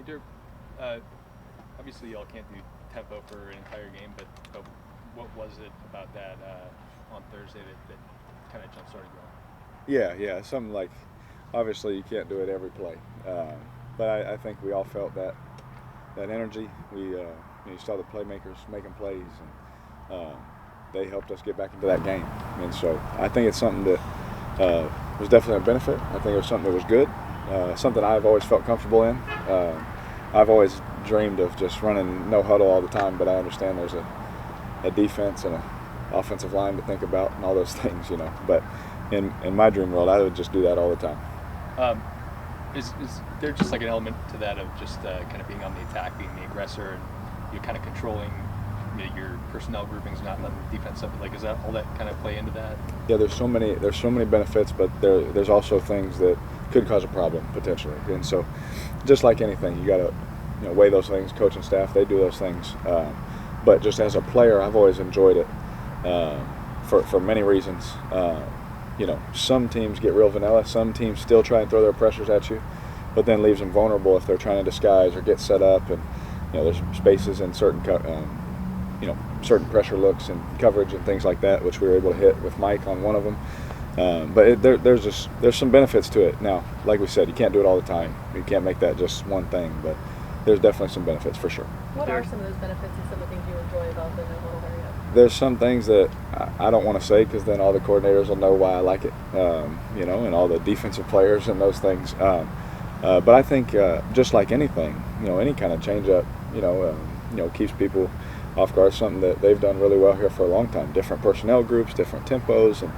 Derek, obviously y'all can't do tempo for an entire game, but what was it about that on Thursday that kind of jump-started you all? Yeah. Something like, obviously you can't do it every play, but I think we all felt that energy. You saw the playmakers making plays, and they helped us get back into that game. And so I think it's something that was definitely a benefit. I think it was something that was good, something I've always felt comfortable in. I've always dreamed of just running no huddle all the time, but I understand there's a defense and an offensive line to think about and all those things, But in my dream world, I would just do that all the time. Is there just like an element to that of just kind of being on the attack, being the aggressor, and you're kind of controlling your personnel groupings, not letting the defense up? Like, is that all that kind of play into that? Yeah, there's so many benefits, but there's also things that could cause a problem potentially. And so, just like anything, you got to weigh those things. Coaching staff, they do those things. But just as a player, I've always enjoyed it for many reasons. Some teams get real vanilla. Some teams still try and throw their pressures at you, but then leaves them vulnerable if they're trying to disguise or get set up. And there's spaces in certain certain pressure looks and coverage and things like that, which we were able to hit with Mike on one of them. But there's some benefits to it. Now, like we said, you can't do it all the time. You can't make that just one thing, but there's definitely some benefits for sure. What are some of those benefits and some of the things you enjoy about the no-huddle area? There's some things that I don't want to say because then all the coordinators will know why I like it, and all the defensive players and those things. But I think just like anything, any kind of change-up, keeps people off guard. Something that they've done really well here for a long time. Different personnel groups, different tempos,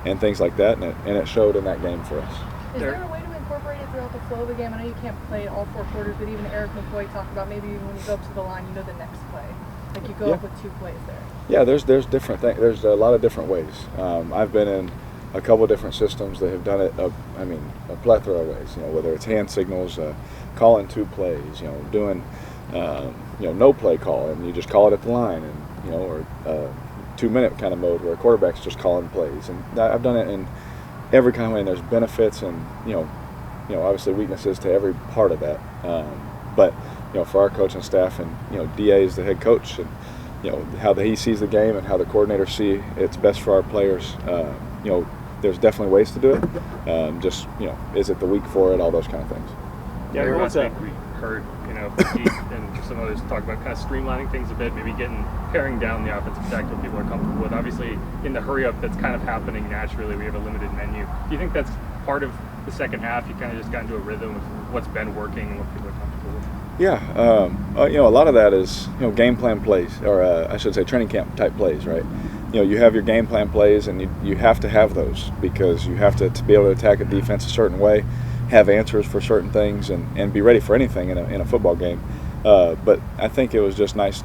and things like that, and it showed in that game for us. Is there a way to incorporate it throughout the flow of the game? I know you can't play all four quarters, but even Eric McCoy talked about maybe when you go up to the line, the next play. Like you go up with 2 plays there. Yeah, there's different things. There's a lot of different ways. I've been in a couple different systems that have done it. A plethora of ways. Whether it's hand signals, calling 2 plays. Doing no play call, and you just call it at the line, and or 2-minute kind of mode where a quarterback's just calling plays. And I've done it in every kind of way. And there's benefits and obviously weaknesses to every part of that. But for our coaching staff and DA is the head coach, and how he sees the game and how the coordinators see it's best for our players. There's definitely ways to do it. Just is it the week for it? All those kind of things. Yeah, last week we heard Pete and some others talk about kind of streamlining things a bit, maybe paring down the offensive stack that people are comfortable with. Obviously, in the hurry up that's kind of happening naturally, we have a limited menu. Do you think that's part of the second half? You kind of just got into a rhythm of what's been working and what people are comfortable with? Yeah, a lot of that is game plan plays, or I should say training camp type plays, right? You have your game plan plays, and you have to have those because you have to be able to attack a defense a certain way, have answers for certain things, and be ready for anything in a football game. But I think it was just nice,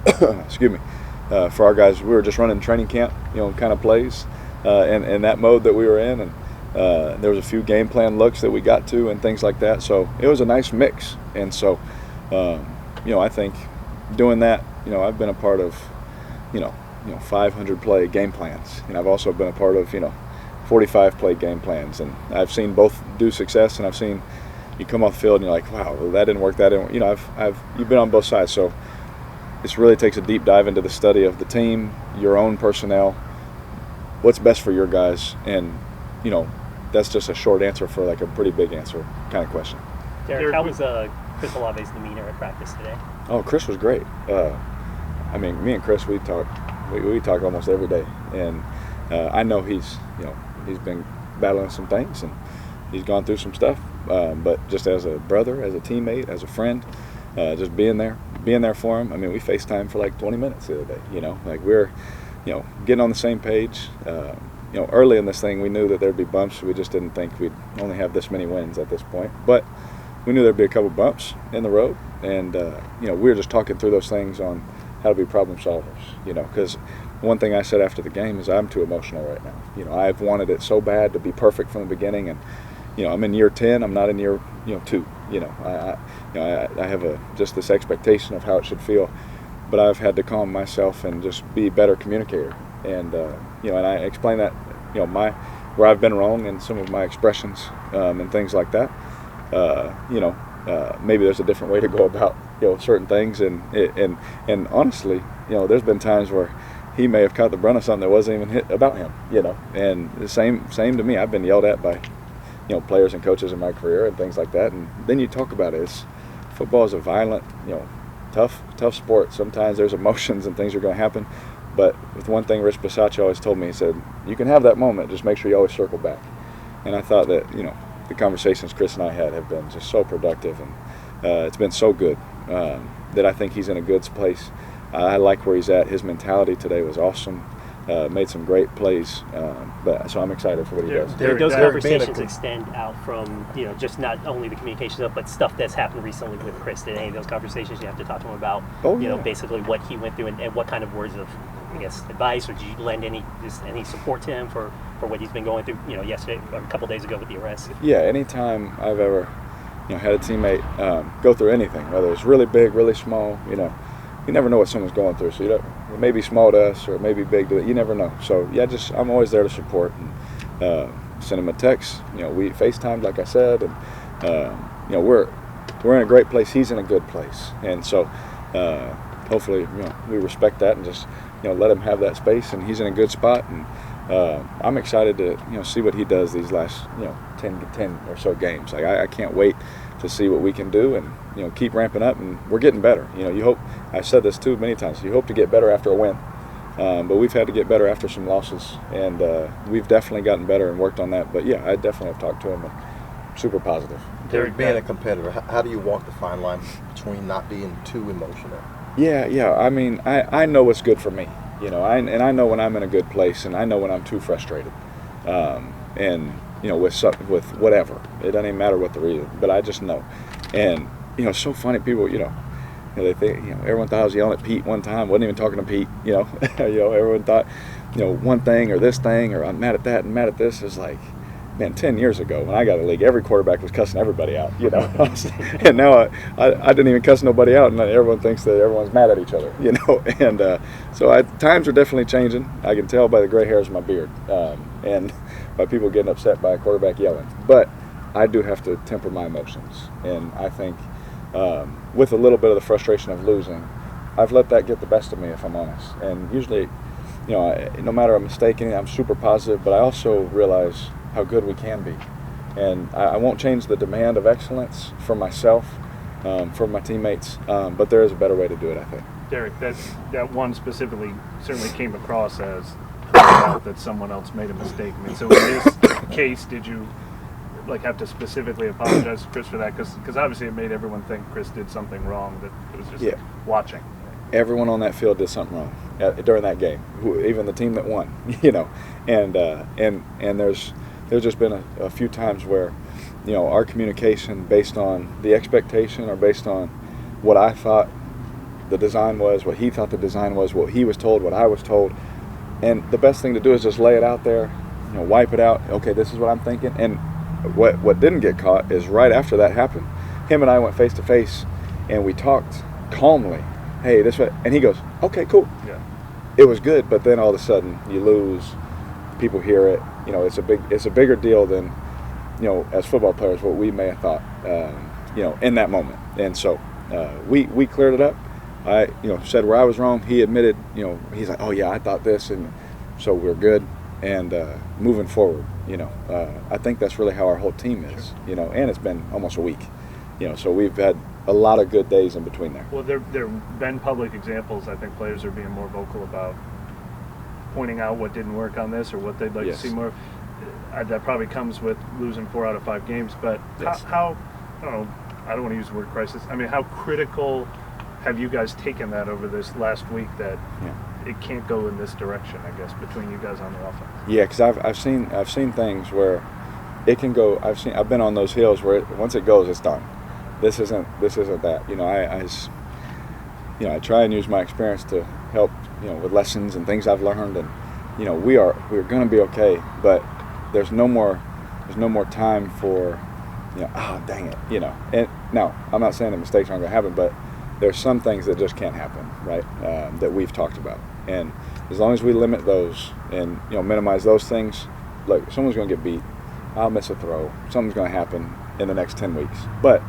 excuse me, for our guys. We were just running training camp, kind of plays, in that mode that we were in, and there was a few game plan looks that we got to and things like that. So it was a nice mix. And so, I think doing that, I've been a part of, 500 play game plans, and I've also been a part of, 45 play game plans, and I've seen both do success, and I've seen you come off the field and you're like, wow, well, that didn't work. That didn't work. You've been on both sides. So this really takes a deep dive into the study of the team, your own personnel, what's best for your guys, and that's just a short answer for like a pretty big answer kind of question. Derek, how was Chris Olave's demeanor at practice today? Oh, Chris was great. Me and Chris, we talk almost every day, and I know he's been battling some things, and he's gone through some stuff. But just as a brother, as a teammate, as a friend, just being there for him. We FaceTime for like 20 minutes the other day. Like we're, getting on the same page. Early in this thing, we knew that there'd be bumps. We just didn't think we'd only have this many wins at this point. But we knew there'd be a couple bumps in the road, and we were just talking through those things on how to be problem solvers. Because one thing I said after the game is I'm too emotional right now. I've wanted it so bad to be perfect from the beginning, and I'm in year 10. I'm not in year 2. I have just this expectation of how it should feel, but I've had to calm myself and just be a better communicator. And and I explain that where I've been wrong in some of my expressions and things like that. maybe there's a different way to go about certain things, and honestly, there's been times where he may have caught the brunt of something that wasn't even hit about him, and the same to me. I've been yelled at by players and coaches in my career and things like that, and then you talk about it. Football is a violent, tough sport. Sometimes there's emotions and things are going to happen, but with one thing Rich Bisaccia always told me, he said, you can have that moment, just make sure you always circle back. And I thought that the conversations Chris and I had have been just so productive, and it's been so good that I think he's in a good place. I like where he's at. His mentality today was awesome. Made some great plays, so I'm excited for what he does. Those conversations extend out from just not only the communication stuff, but stuff that's happened recently with Chris. Did any of those conversations you have to talk to him about? Basically what he went through and what kind of words of advice, or did you lend any support to him for what he's been going through? Yesterday or a couple days ago with the arrest. Yeah, anytime I've ever had a teammate go through anything, whether it's really big, really small, you never know what someone's going through. So it may be small to us or it may be big to it. You never know. So yeah, I'm always there to support and send him a text. We FaceTimed, like I said, and we're in a great place. He's in a good place, and so hopefully we respect that and just let him have that space. And he's in a good spot, and I'm excited to see what he does these last 10 or so games. Like I can't wait to see what we can do, and keep ramping up, and we're getting better. You hope, I've said this too many times, you hope to get better after a win, but we've had to get better after some losses, and we've definitely gotten better and worked on that. But yeah, I definitely have talked to him, and super positive. Derek, being a competitor, how do you walk the fine line between not being too emotional? Yeah. I mean, I know what's good for me, and I know when I'm in a good place, and I know when I'm too frustrated, and with whatever. It doesn't even matter what the reason, but I just know. And it's so funny, people, they think, everyone thought I was yelling at Pete one time. Wasn't even talking to Pete. Everyone thought, one thing or this thing, or I'm mad at that and mad at this. Is like, man, 10 years ago when I got in the league, every quarterback was cussing everybody out. And now I didn't even cuss nobody out, and everyone thinks that everyone's mad at each other. And so times are definitely changing. I can tell by the gray hairs in my beard, and by people getting upset by a quarterback yelling. But I do have to temper my emotions, and I think with a little bit of the frustration of losing, I've let that get the best of me, if I'm honest. And usually, no matter a mistake, I'm super positive, but I also realize how good we can be. And I won't change the demand of excellence for myself, for my teammates, but there is a better way to do it, I think. Derek, that one specifically certainly came across as that someone else made a mistake. I mean, so in this case, did you have to specifically apologize to Chris for that? Because obviously it made everyone think Chris did something wrong, that it was just watching. Everyone on that field did something wrong during that game, even the team that won, and there's just been a few times where, our communication based on the expectation or based on what I thought the design was, what he thought the design was, what he was told, what I was told. And the best thing to do is just lay it out there, wipe it out. Okay, this is what I'm thinking. And what didn't get caught is right after that happened, him and I went face to face, and we talked calmly. Hey, this way, and he goes, okay, cool. Yeah. It was good, but then all of a sudden you lose. People hear it. It's a bigger deal than, as football players, what we may have thought, in that moment. And so we cleared it up. I, said where I was wrong. He admitted, he's like, oh yeah, I thought this, and so we're good. And moving forward, I think that's really how our whole team is, and it's been almost a week, so we've had a lot of good days in between there. Well, there have been public examples. I think players are being more vocal about pointing out what didn't work on this or what they'd like to see more. That probably comes with losing 4 out of 5 games, but how I don't know, I don't want to use the word crisis. I mean, how critical have you guys taken that over this last week that it can't go in this direction, I guess, between you guys on the offense? Yeah, because I've seen things where it can go. I've been on those hills where once it goes, it's done. This isn't that. I try and use my experience to help with lessons and things I've learned, and we're going to be okay. But there's no more time for oh dang it, And now I'm not saying that mistakes aren't going to happen, but there's some things that just can't happen, right? That we've talked about, and as long as we limit those and minimize those things, look, someone's going to get beat. I'll miss a throw. Something's going to happen in the next 10 weeks. But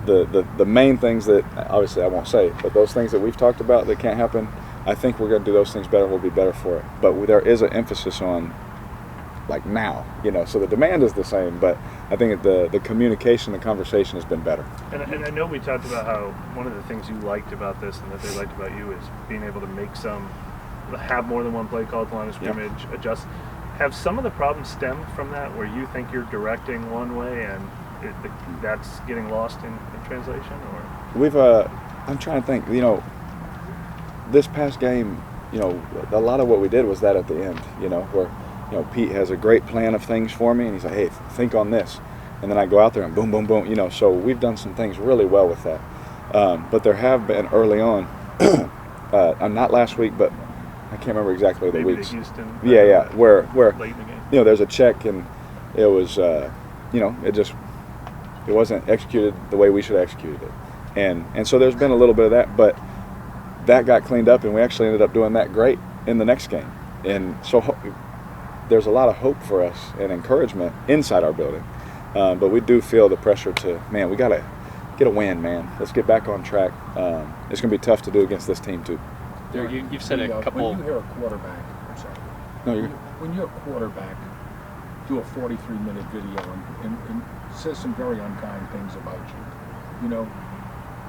the main things that obviously I won't say, but those things that we've talked about that can't happen, I think we're going to do those things better and we'll be better for it. But there is an emphasis on like now, so the demand is the same, but I think the communication, the conversation has been better. And I know we talked about how one of the things you liked about this and that they liked about you is being able to have more than one play called, line of scrimmage, adjust. Have some of the problems stemmed from that, where you think you're directing one way and that's getting lost in translation? Or I'm trying to think, this past game, a lot of what we did was that at the end, where Pete has a great plan of things for me, and he's like, hey, think on this. And then I go out there and boom, boom, boom, so we've done some things really well with that. But there have been early on, not last week, but I can't remember exactly the maybe weeks. The Houston, where late in the game. There's a check, and it was, it wasn't executed the way we should have executed it. And so there's been a little bit of that, but that got cleaned up, and we actually ended up doing that great in the next game. And so there's a lot of hope for us and encouragement inside our building. But we do feel the pressure to, man, we got to get a win, man. Let's get back on track. It's going to be tough to do against this team, too. Derek, you've said a couple. When you hear a quarterback, I'm sorry. No, you're When you're a quarterback, do a 43-minute video and says some very unkind things about you.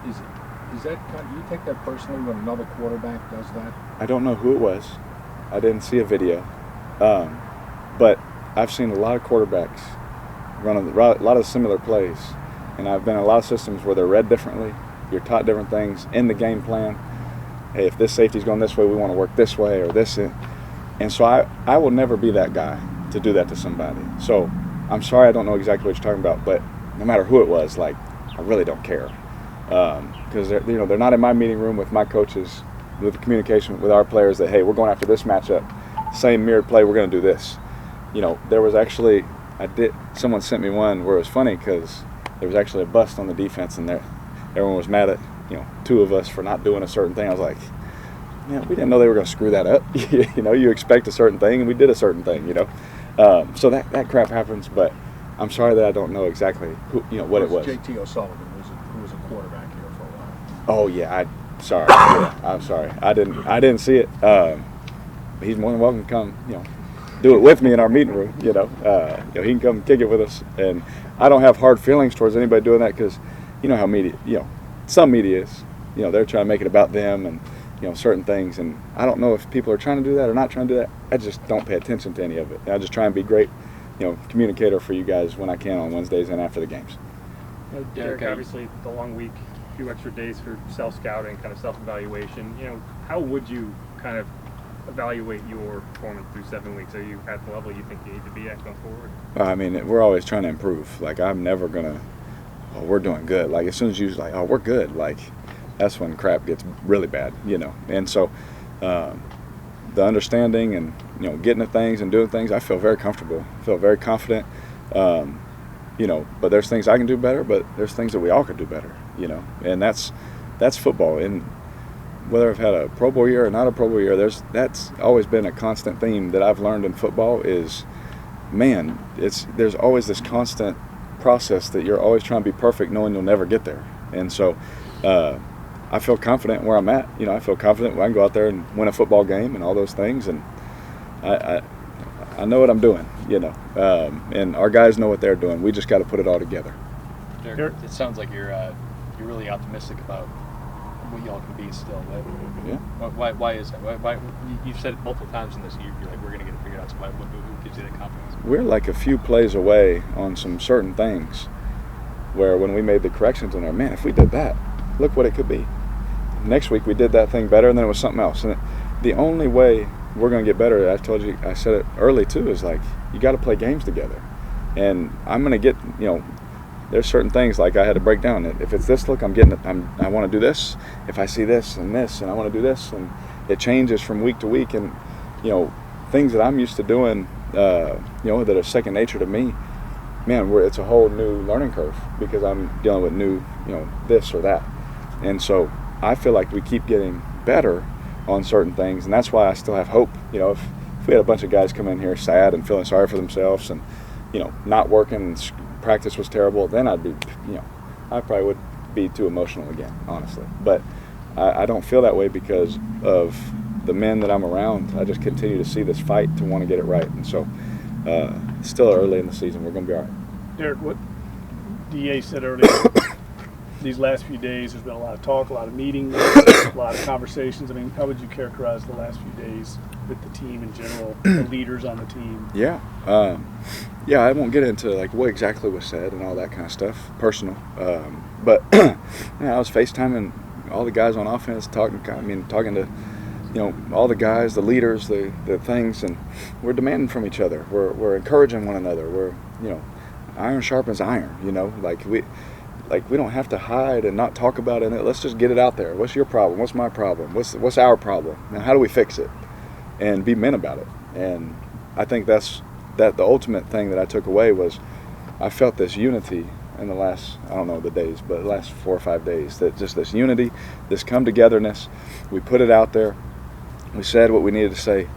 Is that kind? Do you take that personally when another quarterback does that? I don't know who it was. I didn't see a video. But I've seen a lot of quarterbacks run a lot of similar plays. And I've been in a lot of systems where they're read differently. You're taught different things in the game plan. Hey, if this safety's going this way, we want to work this way or this. And so I will never be that guy to do that to somebody. So I'm sorry I don't know exactly what you're talking about, but no matter who it was, I really don't care. Because they're not in my meeting room with my coaches, with the communication with our players that, hey, we're going after this matchup. Same mirrored play, we're going to do this. There was actually, someone sent me one where it was funny because there was actually a bust on the defense, and everyone was mad at, two of us for not doing a certain thing. I was like, man, we didn't know they were going to screw that up. You expect a certain thing, and we did a certain thing, So that crap happens, but I'm sorry that I don't know exactly what it was. JT O'Sullivan, who was a quarterback here for a while. Oh, yeah, sorry. Yeah, I'm sorry. I didn't see it. He's more than welcome to come, do it with me in our meeting room. He can come kick it with us, and I don't have hard feelings towards anybody doing that because, how media, some media is, they're trying to make it about them and certain things, and I don't know if people are trying to do that or not trying to do that. I just don't pay attention to any of it. I just try and be great, communicator for you guys when I can on Wednesdays and after the games. Derek, obviously the long week, a few extra days for self-scouting, kind of self-evaluation. How would you kind of evaluate your performance through 7 weeks? Are you at the level you think you need to be at going forward? I mean, we're always trying to improve. I'm never gonna, we're doing good. As soon as you're like, we're good, that's when crap gets really bad, And so the understanding and, getting to things and doing things, I feel very comfortable, feel very confident, but there's things I can do better, but there's things that we all could do better, and that's football. And whether I've had a Pro Bowl year or not a Pro Bowl year, that's always been a constant theme that I've learned in football is, man, there's always this constant process that you're always trying to be perfect knowing you'll never get there. And so I feel confident where I'm at. I feel confident when I can go out there and win a football game and all those things. And I know what I'm doing, and our guys know what they're doing. We just got to put it all together. Derek, it sounds like you're really optimistic about what y'all can be still. Yeah. Why is that? Why you've said it multiple times in this year. You're like, we're going to get it figured out. So who gives you that confidence? We're like a few plays away on some certain things where when we made the corrections in there, man, if we did that, look what it could be. Next week we did that thing better, and then it was something else. And the only way we're going to get better, I said it early too, is you got to play games together. And I'm going to get, there's certain things I had to break down. If it's this look, I'm getting it. I want to do this. If I see this, and I want to do this, and it changes from week to week. And things that I'm used to doing, that are second nature to me, man, it's a whole new learning curve because I'm dealing with new, this or that. And so I feel like we keep getting better on certain things, and that's why I still have hope. If we had a bunch of guys come in here sad and feeling sorry for themselves and, not working, and practice was terrible, then I'd be, I probably would be too emotional again, honestly. But I don't feel that way because of the men that I'm around. I just continue to see this fight to want to get it right. And so still early in the season, we're going to be all right. Derek, what DA said earlier, these last few days, there's been a lot of talk, a lot of meetings, a lot of conversations. I mean, how would you characterize the last few days with the team in general, the leaders on the team? Yeah. I won't get into like what exactly was said and all that kind of stuff, personal. But I was FaceTiming all the guys on offense, talking to all the guys, the leaders, the things, and we're demanding from each other. We're encouraging one another. We're iron sharpens iron. We don't have to hide and not talk about it. Let's just get it out there. What's your problem? What's my problem? What's our problem? Now, how do we fix it? And be men about it. And I think that the ultimate thing that I took away was I felt this unity in the last, I don't know the days, but the last 4 or 5 days, that just this unity, this come-togetherness. We put it out there. We said what we needed to say.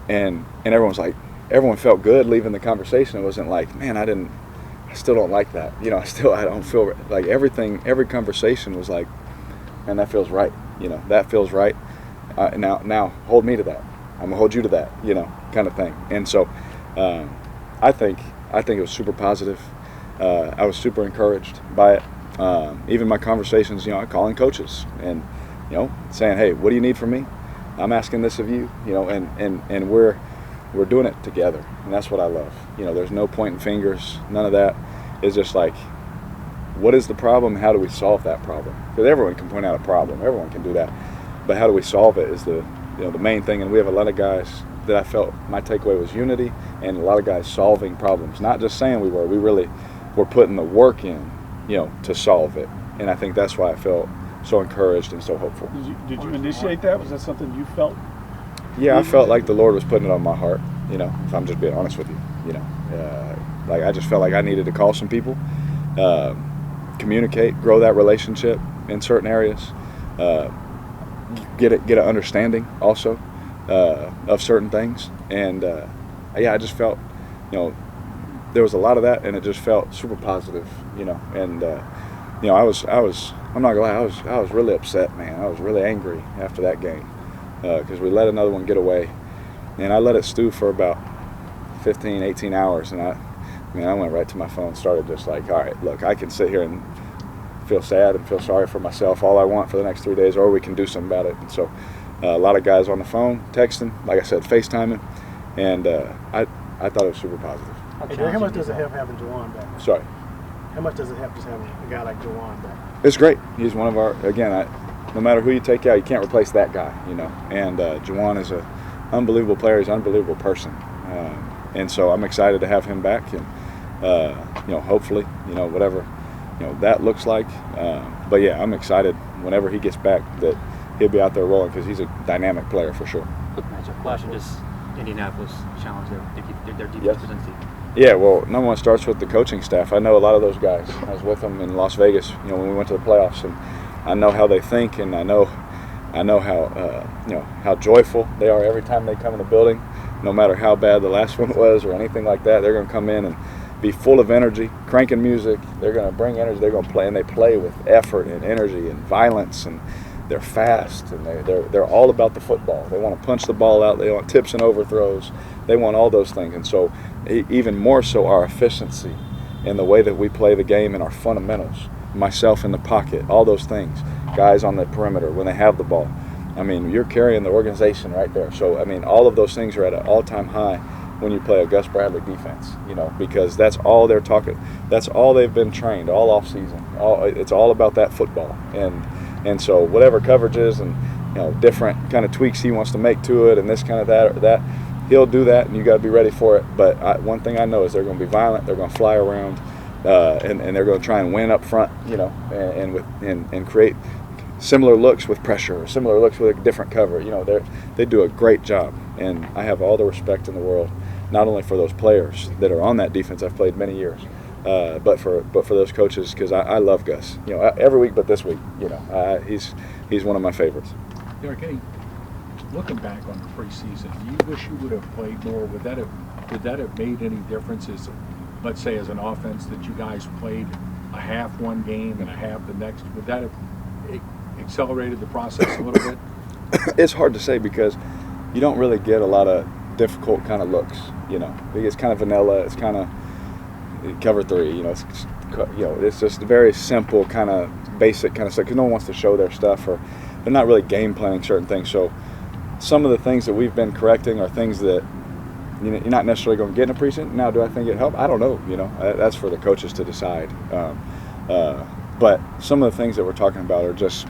And everyone felt good leaving the conversation. It wasn't like, man, I still don't like that. I don't feel like every conversation was like, man, that feels right. That feels right. Now hold me to that. I'm gonna hold you to that, kind of thing. And so, I think it was super positive. I was super encouraged by it. Even my conversations, calling coaches and, saying, hey, what do you need from me? I'm asking this of you, and we're doing it together. And that's what I love. There's no pointing fingers, none of that. It's just like, what is the problem? How do we solve that problem? Because everyone can point out a problem. Everyone can do that. But how do we solve it is the main thing. And we have a lot of guys that I felt my takeaway was unity, and a lot of guys solving problems. Not just saying we really were putting the work in, to solve it. And I think that's why I felt so encouraged and so hopeful. Did you initiate that? Was that something you felt? Yeah, I felt like the Lord was putting it on my heart, if I'm just being honest with you. Like I just felt like I needed to call some people, communicate, grow that relationship in certain areas, get an understanding also of certain things. And I just felt, there was a lot of that, and it just felt super positive, and I was I'm not gonna lie, I was really upset, man. I was really angry after that game because we let another one get away, and I let it stew for about 15, 18 hours, and I went right to my phone, started just like, all right, look, I can sit here and feel sad and feel sorry for myself all I want for the next 3 days, or we can do something about it. And so a lot of guys on the phone, texting, like I said, FaceTiming, and I thought it was super positive. Hey, how much does it help having Juwan back? Sorry? How much does it help just having a guy like Juwan back? It's great. He's one of our, again, no matter who you take out, you can't replace that guy, And Juwan is an unbelievable player. He's an unbelievable person. And so I'm excited to have him back, and hopefully, whatever, that looks like. But yeah, I'm excited whenever he gets back that he'll be out there rolling because he's a dynamic player for sure. Quick matchup question: does Indianapolis challenge their defense presents you? Yeah, well, number one starts with the coaching staff. I know a lot of those guys. I was with them in Las Vegas, when we went to the playoffs, and I know how they think, and I know how joyful they are every time they come in the building. No matter how bad the last one was or anything like that, they're going to come in and be full of energy, cranking music. They're going to bring energy. They're going to play, and they play with effort and energy and violence, and they're fast, and they're all about the football. They want to punch the ball out. They want tips and overthrows. They want all those things. And so even more so our efficiency in the way that we play the game and our fundamentals, myself in the pocket, all those things, guys on the perimeter when they have the ball. You're carrying the organization right there. So, all of those things are at an all-time high when you play a Gus Bradley defense, because that's all they're talking. That's all they've been trained all off season. It's all about that football. And so whatever coverages and, different kind of tweaks he wants to make to it and this kind of that or that, he'll do that, and you got to be ready for it. But one thing I know is they're going to be violent. They're going to fly around, and they're going to try and win up front, and create similar looks with pressure, or similar looks with a different cover. They do a great job, and I have all the respect in the world, not only for those players that are on that defense. I've played many years, but for those coaches, because I love Gus. Every week, but this week, he's one of my favorites. Derek, looking back on the preseason, do you wish you would have played more? Would that have made any differences? Let's say as an offense that you guys played a half one game and a half the next, would that have accelerated the process a little bit? It's hard to say because you don't really get a lot of difficult kind of looks, you know. It's kind of vanilla. It's kind of cover three, you know. It's just very simple, kind of basic kind of stuff because no one wants to show their stuff, or they're not really game planning certain things. So some of the things that we've been correcting are things that you're not necessarily going to get in a preseason. Now, do I think it helped? I don't know. You know, that's for the coaches to decide. But some of the things that we're talking about are just,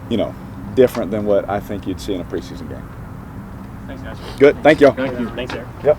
you know, different than what I think you'd see in a preseason game. Thanks, guys. Good. Thank you. Thank you. Thanks, Eric. Yep.